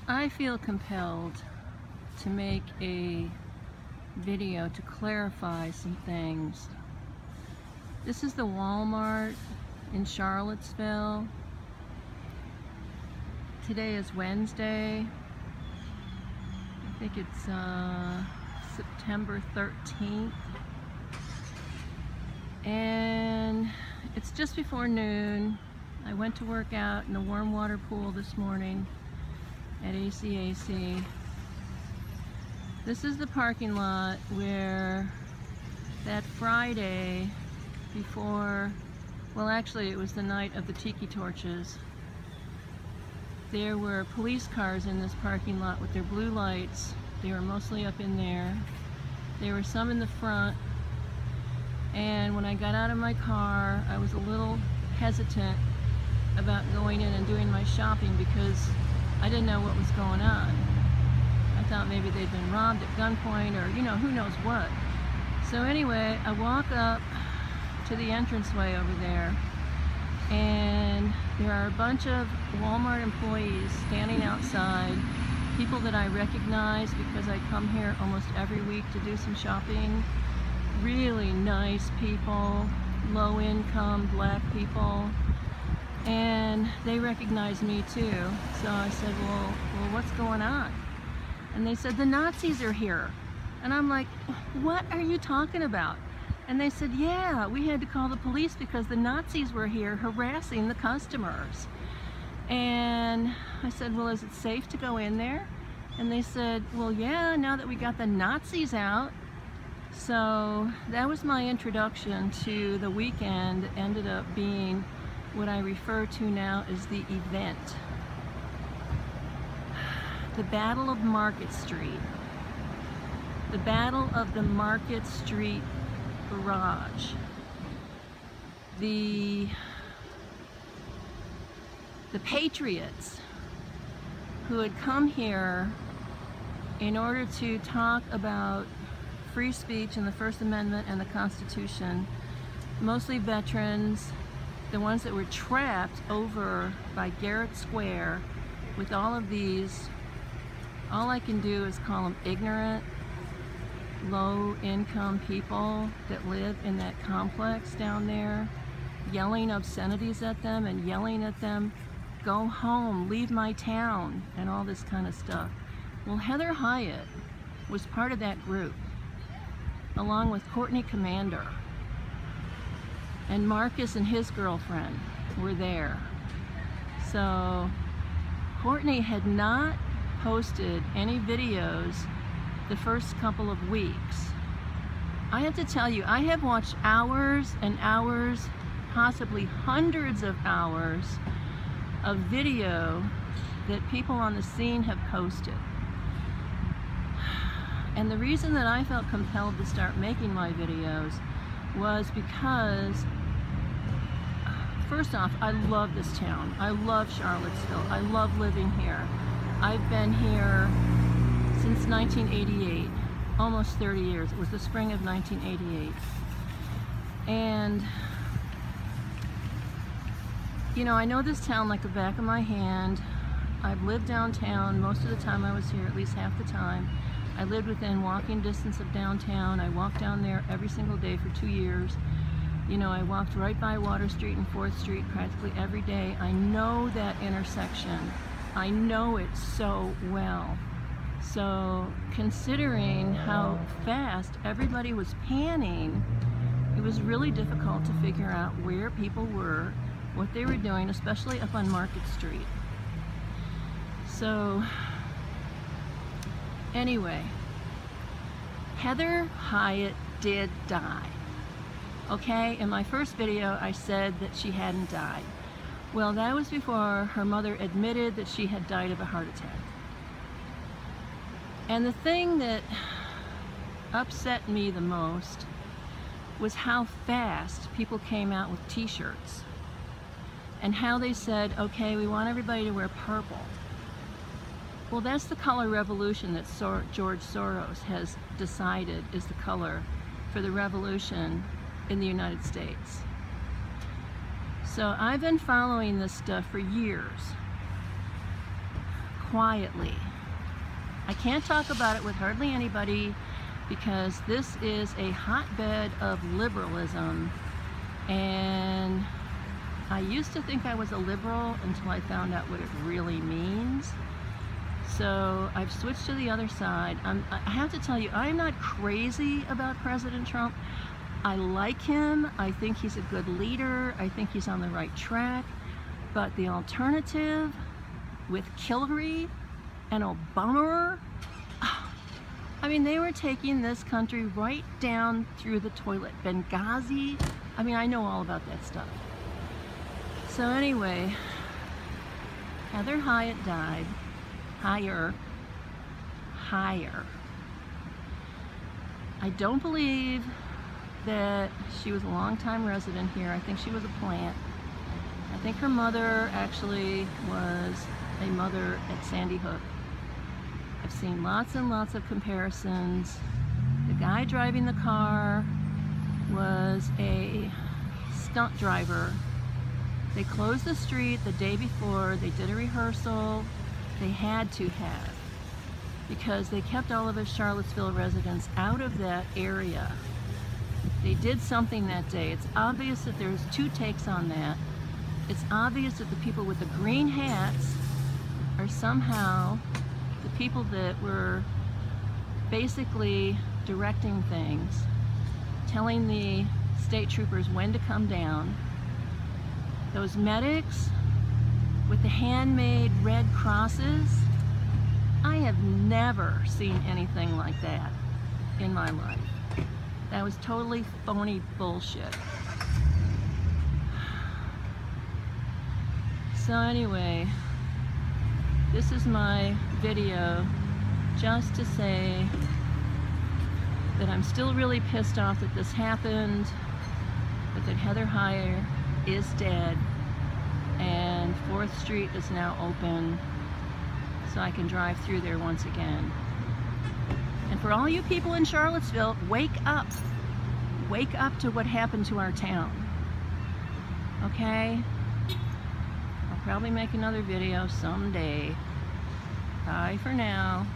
I feel compelled to make a video to clarify some things. This is the Walmart in Charlottesville. Today is Wednesday. I think it's September 13th. And it's just before noon. I went to work out in a warm water pool this morning at ACAC. This is the parking lot where that Friday before, well actually it was the night of the tiki torches, there were police cars in this parking lot with their blue lights. They were mostly up in there. There were some in the front, and when I got out of my car I was a little hesitant about going in and doing my shopping because I didn't know what was going on. I thought maybe they'd been robbed at gunpoint or, you know, who knows what. So anyway, I walk up to the entranceway over there, and there are a bunch of Walmart employees standing outside, people that I recognize because I come here almost every week to do some shopping. Really nice people, low income black people. And they recognized me too. So I said, well, what's going on? And they said, the Nazis are here. And I'm like, what are you talking about? And they said, yeah, we had to call the police because the Nazis were here harassing the customers. And I said, well, is it safe to go in there? And they said, well, yeah, now that we got the Nazis out. So that was my introduction to the weekend. It ended up being what I refer to now as the event. The Battle of Market Street. The Battle of the Market Street Garage. The patriots who had come here in order to talk about free speech and the First Amendment and the Constitution, mostly veterans, the ones that were trapped over by Garrett Square with all of these, all I can do is call them ignorant, low-income people that live in that complex down there, yelling obscenities at them and yelling at them, go home, leave my town, and all this kind of stuff. Well, Heather Hyatt was part of that group, along with Courtney Commander. And Marcus and his girlfriend were there. So Courtney had not posted any videos the first couple of weeks. I have to tell you, I have watched hours and hours, possibly hundreds of hours of video that people on the scene have posted. And the reason that I felt compelled to start making my videos was because, first off, I love this town. I love Charlottesville. I love living here. I've been here since 1988, almost 30 years. It was the spring of 1988. And, you know, I know this town like the back of my hand. I've lived downtown most of the time I was here, at least half the time. I lived within walking distance of downtown. I walked down there every single day for 2 years. You know, I walked right by Water Street and 4th Street practically every day. I know that intersection. I know it so well. So considering how fast everybody was panning, it was really difficult to figure out where people were, what they were doing, especially up on Market Street. So anyway, Heather Hyatt did die. Okay, in my first video I said that she hadn't died. Well, that was before her mother admitted that she had died of a heart attack. And the thing that upset me the most was how fast people came out with t-shirts and how they said, okay, we want everybody to wear purple. Well, that's the color revolution that George Soros has decided is the color for the revolution in the United States. So I've been following this stuff for years. quietly. I can't talk about it with hardly anybody because this is a hotbed of liberalism, and I used to think I was a liberal until I found out what it really means. So I've switched to the other side. I have to tell you, I'm not crazy about President Trump. I like him. I think he's a good leader. I think he's on the right track. But the alternative with Hillary and Obama, I mean, they were taking this country right down through the toilet. Benghazi, I mean, I know all about that stuff. So anyway, Heather Hyatt died. Higher. I don't believe that she was a long-time resident here. I think she was a plant. I think her mother actually was a mother at Sandy Hook. I've seen lots and lots of comparisons. The guy driving the car was a stunt driver. They closed the street the day before. They did a rehearsal. They had to have, because they kept all of us Charlottesville residents out of that area. They did something that day. It's obvious that there's two takes on that. It's obvious that the people with the green hats are somehow the people that were basically directing things, telling the state troopers when to come down. Those medics with the handmade red crosses, I have never seen anything like that in my life. That was totally phony bullshit. So anyway, this is my video just to say that I'm still really pissed off that this happened, but that Heather Hyatt is dead, and 4th Street is now open so I can drive through there once again. And for all you people in Charlottesville, wake up. Wake up to what happened to our town. Okay? I'll probably make another video someday. Bye for now.